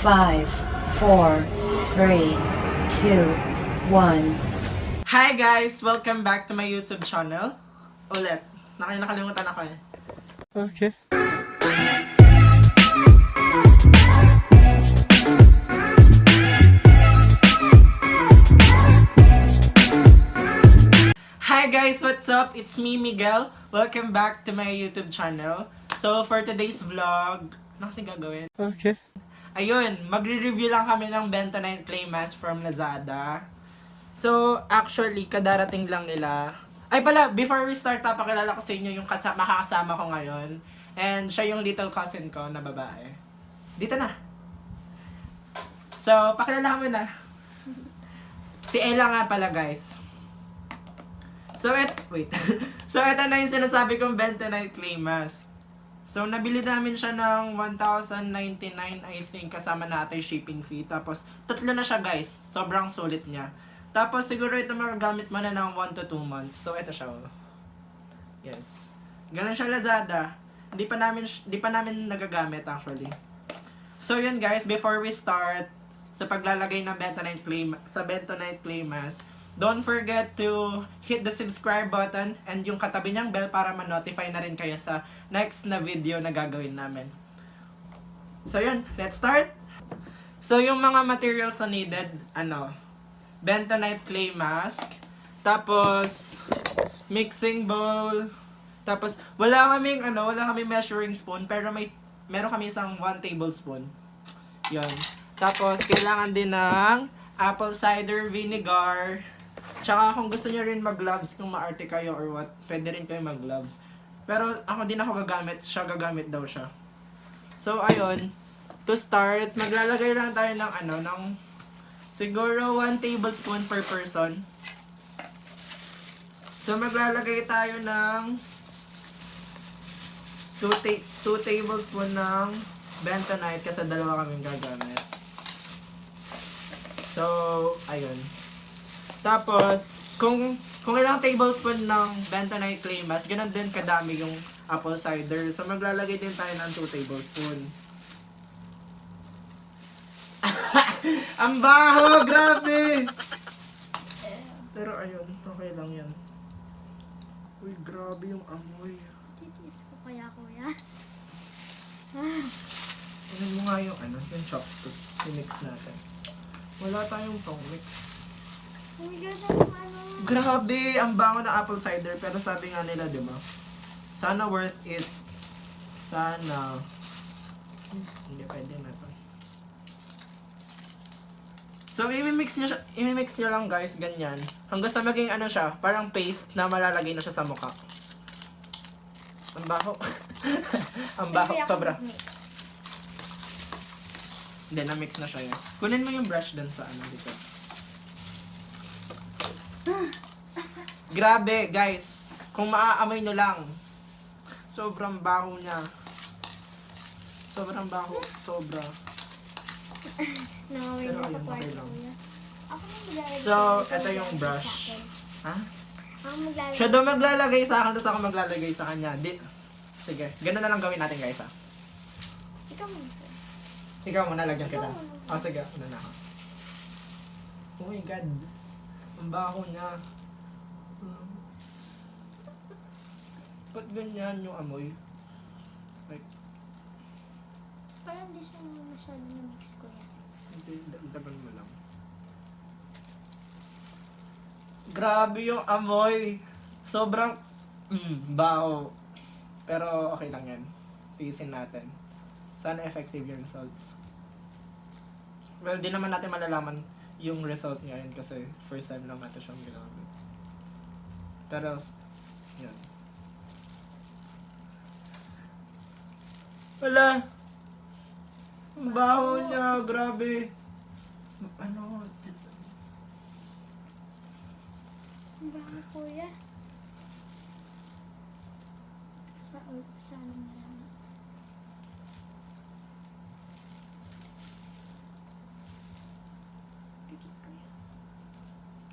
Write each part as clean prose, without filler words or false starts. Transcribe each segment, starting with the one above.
5, 4, 3, 2, 1. Hi guys! Welcome back to my YouTube channel. Ulit. Nakalimutan ako eh. Okay. Hi guys! What's up? It's me, Miguel. Welcome back to my YouTube channel. So, for today's vlog, ano kasing gagawin? Okay. Ayun, magre-review lang kami ng Bentonite Clay Mask from Lazada. So, actually, kadarating lang nila. Ay pala, before we start, papakilala ko sa inyo yung makakasama ko ngayon. And siya yung little cousin ko na babae. Dito na. So, pakilala ko na. Si Ella nga pala, guys. So, wait. So, ito na yung sinasabi kong Bentonite Clay Mask. So, nabili namin siya ng 1,099, I think, kasama natin shipping fee. Tapos, tatlo na siya, guys. Sobrang sulit niya. Tapos, siguro ito magagamit mo na ng 1 to 2 months. So, ito siya. Yes. Ganun siya Lazada. Di pa namin nagagamit, actually. So, yun, guys. Before we start sa paglalagay ng Bentonite Clay Mask, don't forget to hit the subscribe button and yung katabi niyang bell para ma-notify na rin kayo sa next na video na gagawin namin. So yun, let's start! So yung mga materials na needed, Bentonite Clay Mask, tapos mixing bowl, tapos wala kaming measuring spoon, pero meron kami isang 1 tablespoon. Yun. Tapos kailangan din ng apple cider vinegar. Tsaka kung gusto niyo rin mag-gloves, kung maarte kayo or what, pwede rin kayo mag-gloves. Pero ako din ako gagamit, siya gagamit daw siya. So ayun, to start, maglalagay lang tayo ng siguro 1 tablespoon per person. So maglalagay tayo ng 2 tablespoon ng Bentonite kasi dalawa kaming gagamit. So, ayun. Tapos, kung ilang tablespoon ng Bentonite Clay Mask, ganun din kadami yung apple cider. So, maglalagay din tayo ng 2 tablespoon. Ang baho! Grabe! Pero ayun, okay lang yan. Uy, grabe yung amoy. Titiis ko kaya, kuya. Ano mo nga yung chopstick. I-mix natin. Wala tayong pang mix. Oh my God, Grabe! Ang bango ng apple cider. Pero sabi nga nila, di ba? Sana worth it. Sana. Hindi pwede na to. So, imimix nyo lang guys, ganyan. Hanggang sa maging siya, parang paste na malalagay na siya sa mukha. Ang baho. Ang baho, sobra. Hindi, na-mix na siya yun. Kunin mo yung brush dun sa dito. Grabe, guys. Kung maaamoy nyo lang. Sobrang baho niya. Sobrang baho. Sobra. Nangamoy Pero na sa ayun, kwarto, okay lang. kuya. Ako nang maglalagay. So, ito yung brush. Ha? Ako maglalagay. Siya daw maglalagay sa akin, tapos ako maglalagay sa kanya. Sige, ganun na lang gawin natin guys ha. Ikaw muna. Ikaw muna, lagyan kita. Ikaw muna. Oh, sige, una na ako. Oh my God. Ang baho niya. Ba't ganyan yung amoy? Like, Parang di siya masyado na-mix, kuya. hindi, daban mo lang. Grabe yung amoy. Sobrang, baho. Pero okay lang yan. Tiisin natin. Sana effective yung results. Well, di naman natin malalaman yung result ngayon kasi first time lang natin siyang ginamit. Pero, yan. Wala! Ang baho niya, grabe. Ang baka, kuya. Saan mo lang?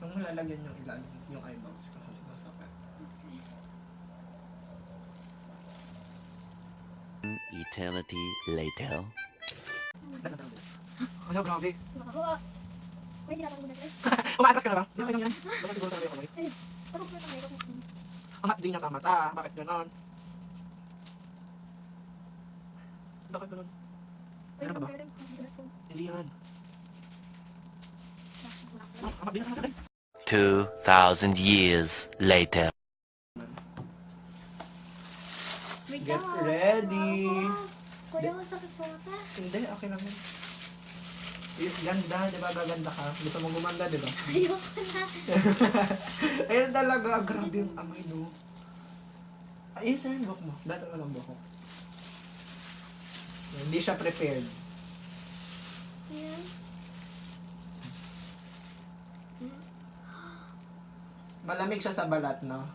Ang malalagyan yung ilalim, yung eyeballs ko. Masakit. Okay. Eternity later. Ano, grabe. Makakuha. Uy, tinatawag mo na guys. Umaatas ka na ba? Hindi, okay lang yan. Bakit siguro talaga yung amoy? Ay, tapos mo na makeup mo. Ang hot din niya sa mata. Bakit ganon? Bakit ganon? Meron ka ba? Hindi yan. Ang hot din niya sa mata, guys. 2,000 years later. Wait Get lang, ready. Kuya, masakit po mata. Hindi, okay lang yan. Is ganda, di ba? Gaganda ka. Gusto mo gumanda, di ba? Ayoko na. Ayun talaga, grabe yung amoy, no? Ayun sa yung buhok mo. Dito ka lang buhok. Hindi siya prepared. Ayan. Malamig siya sa balat, no?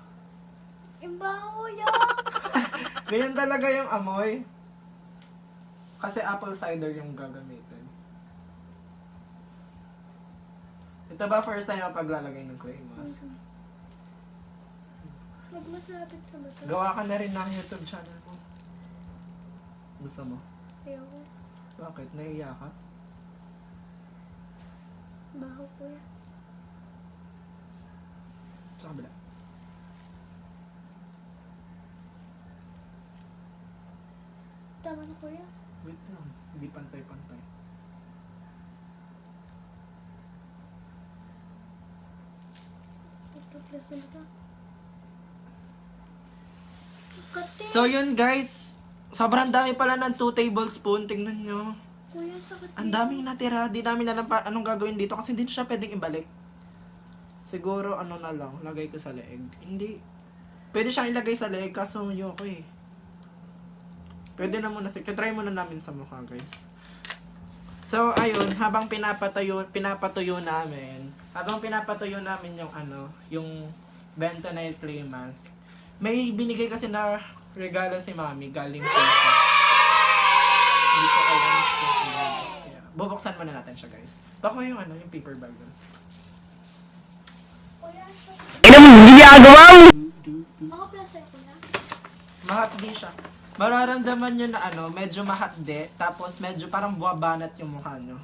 Imbaho yan. Ganyan talaga yung amoy. Kasi apple cider yung gagamitin. Ito ba first time ang paglalagay ng clay mask? Magmasapit sa mata. Gawa ka na rin ng YouTube channel mo. Gusto mo? Ayoko. Bakit? Naiiyak ka? Baho kuya. Sa kabila. Tama na kuya. Wait lang. Hindi pantay-pantay. Pagpaplas na mata. Kati. So yun guys, sobrang dami pala ng 2 tablespoon. Tingnan nyo. Kuya, sakit. Ang daming natira. Di namin alam pa anong gagawin dito kasi hindi siya pwedeng ibalik. Siguro ano na lang, lagay ko sa leeg. Hindi. Pwede siyang ilagay sa leeg kaso yoko eh. Pwede na muna. Try muna namin sa mukha guys. So ayun, habang pinapatuyo namin yung yung Bentonite Clay Mask. May binigay kasi na regalo si Mami galing sa hindi ko alam kung ano. Kaya, bubuksan muna natin siya guys. Baka yung yung paper bag doon. Kuya, sakit. Mga plastic kuya. Mahapdi siya. Mararamdaman nyo na medyo mahapdi, tapos medyo parang buwabanat yung mukha nyo.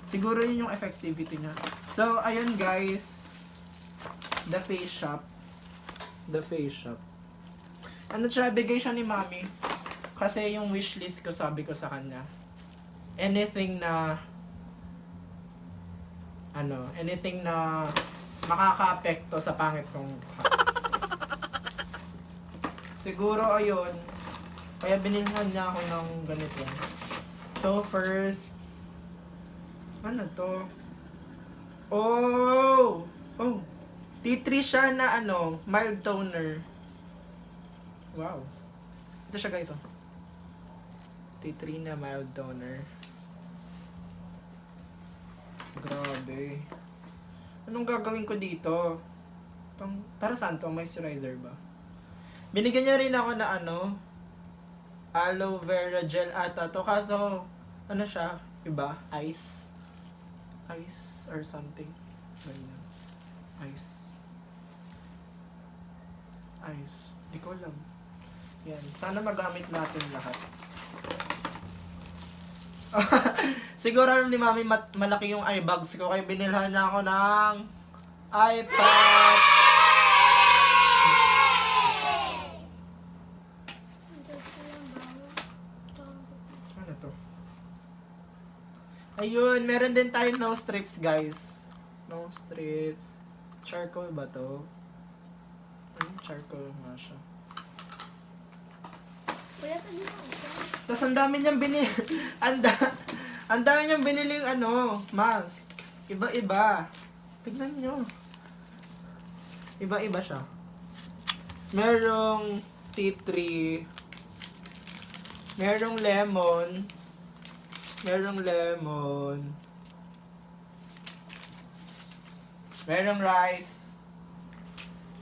Siguro yun yung effectivity niya. So, ayun guys. The face shop. Ano siya, bigay siya ni Mami. Kasi yung wishlist ko, sabi ko sa kanya, anything na makaka-apekto sa pangit kong mukha. Siguro ayun, kaya binilhan niya ako ng ganito. So first, ano to? Oh! Tea tree siya na mild toner. Wow. Ito siya guys, oh. Tea tree na mild toner. Grabe. Anong gagawin ko dito? Para saan to? Moisturizer ba? Binigyan niya rin ako na aloe vera gel ata to. Kaso, siya? Iba? Ice or something. Ganyan. Ice. Di ko alam. Yan. Sana magamit natin lahat. Siguro ni Mami malaki yung eye bags ko. Kaya binilhan niya ako ng iPad. Ano to? Ayun, meron din tayong nose strips, guys. Nose strips. Charcoal ba to? Charcoal nga siya. Kuya, sabi mo siya. Tapos ang dami niyang binili. Ang dami niyang biniling mask. Iba-iba. Tignan niyo. Iba-iba siya. Merong tea tree. Merong lemon. Merong rice.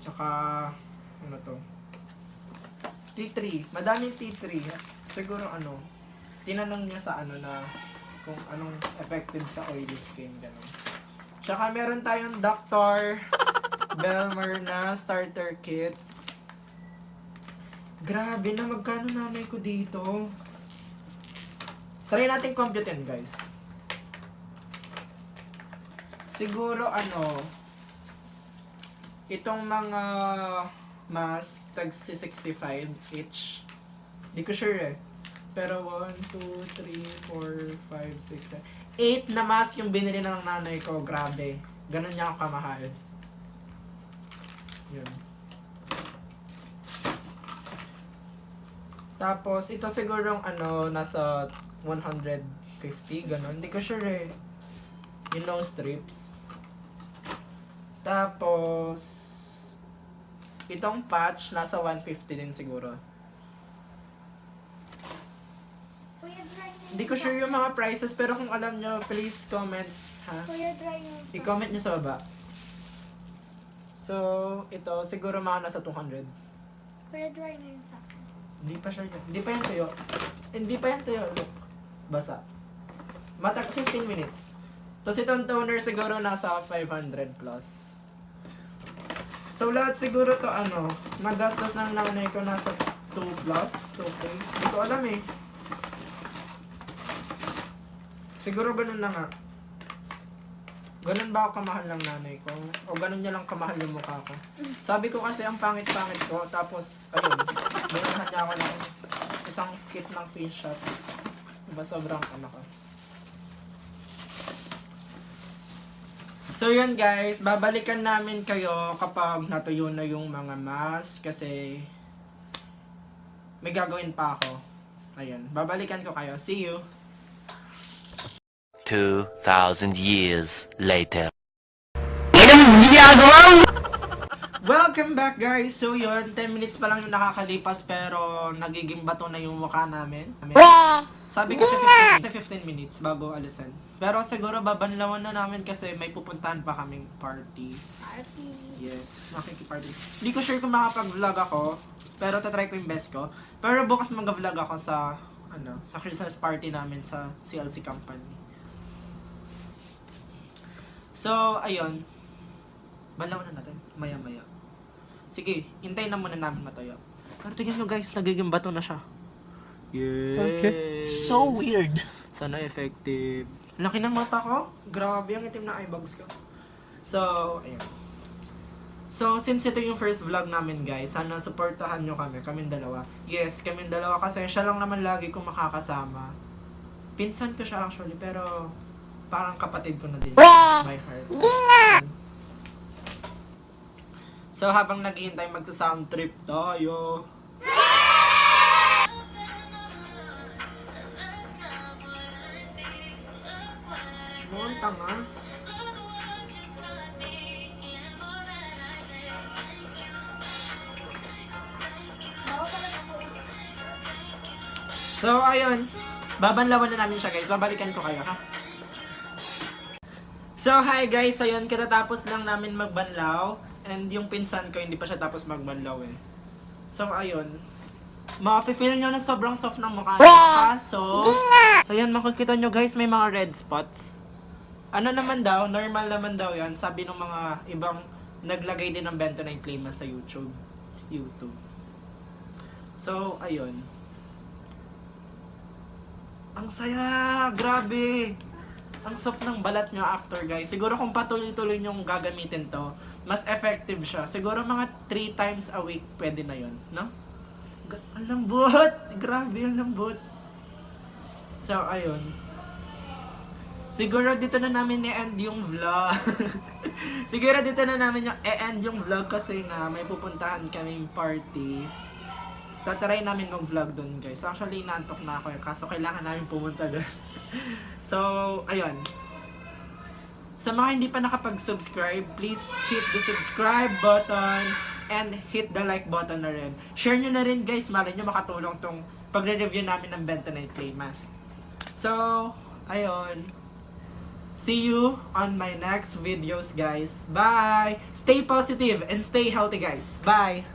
Tsaka ano to? Tea tree. Madaming tea tree. Siguro tinanong niya sa na kung anong effective sa oily skin, gano'n. Tsaka meron tayong Dr. Belmer na starter kit. Grabe na, magkano nanay ko dito? Try natin computin, guys. siguro itong mga mask, tag 65 each. Di ko sure eh. Pero 1, 2, 3, 4, 5, 6, 7, 8 na mask yung binili ng nanay ko. Grabe. Ganun niya ako kamahal. Yun. Tapos, ito sigurong nasa 150, ganun. Hindi ko sure eh. Yung nose strips. Tapos, itong patch, nasa 150 din siguro. Kuya, dry na Hindi ko sure yung mga prices, pero kung alam nyo, please comment, ha? Kuya, dry na I-comment nyo sa baba. So, ito, siguro mga nasa 200. Kuya, dry na yun sa akin. Hindi pa sure yan. Hindi pa yan tuyo. Hindi pa yan tuyo. Look. Basa. 15 minutes. Tapos itong toner siguro nasa 500 plus. So, lahat siguro to magastos ng nanay ko nasa 2 plus, 2K. Hindi ko alam eh. Siguro ganun na nga. Ganun ba ako kamahal ng nanay ko? O ganun niya lang kamahal yung mukha ko? Sabi ko kasi ang pangit-pangit ko, tapos, ayun, binahan niya ako ng isang kit ng face shot. Diba sobrang ko. So yun guys, babalikan namin kayo kapag natuyo na yung mga mask kasi may gagawin pa ako. Ayun, babalikan ko kayo. See you! 2,000 years later. Welcome back guys! So yun, 10 minutes pa lang yung nakakalipas pero nagiging bato na yung mukha namin. Sabi kasi 15 minutes bago alisan. Pero siguro babanlawan na namin kasi may pupuntahan pa kaming party. Party. Yes, makikiparty. Hindi ko sure kung makapag-vlog ako, pero tatry ko yung best ko. Pero bukas mag-vlog ako sa sa Christmas party namin sa CLC company. So, ayun. Banlawan na natin. Maya-maya. Sige, hintayin na muna namin matuyo. Pero tingnan nyo guys, nagiging bato na siya. Yes. Okay. So weird. Sana effective. Laki ng mata ko. Grabe ang itim na eyebags ko. So, ayun. So, since ito yung first vlog namin guys, sana supportahan nyo kaming dalawa. Yes, kaming dalawa kasi siya lang naman lagi kong makakasama. Pinsan ko siya actually, pero parang kapatid ko na din. By heart. So, habang naghihintay magsa-sound trip tayo. Mukhang tanga. So, ayun. Babanlawan na namin siya, guys. Babalikan ko kayo, ha? So, hi, guys. Ayun, katatapos lang namin magbanlaw. And yung pinsan ko, hindi pa siya tapos magbanlaw, eh. So, ayun. Ma-feel nyo na sobrang soft ng mukha niya. Kaso, ayun, makikita nyo, guys, may mga red spots. Ano naman daw, normal naman daw yan. Sabi ng mga ibang naglagay din ng Bentonite Clay Mask sa YouTube. So, ayun. Ang saya! Grabe! Ang soft ng balat nyo after, guys. Siguro kung patuloy-tuloy nyo gagamitin to, mas effective siya. Siguro mga 3 times a week, pwede na yun. No? Ang lambot! Grabe, ang lambot. So, ayun. Siguro dito na namin i-end yung vlog. Siguro dito na namin i-end yung vlog kasi nga may pupuntahan kaming party. Tatry namin mag-vlog dun, guys. Actually, naantok na ako, kaso kailangan namin pumunta dun. So, ayun. Sa mga hindi pa nakapag-subscribe, please hit the subscribe button and hit the like button na rin. Share nyo na rin, guys. Malay nyo makatulong tong pagre-review namin ng Bentonite Clay Mask. So, ayun. See you on my next videos, guys. Bye! Stay positive and stay healthy, guys. Bye!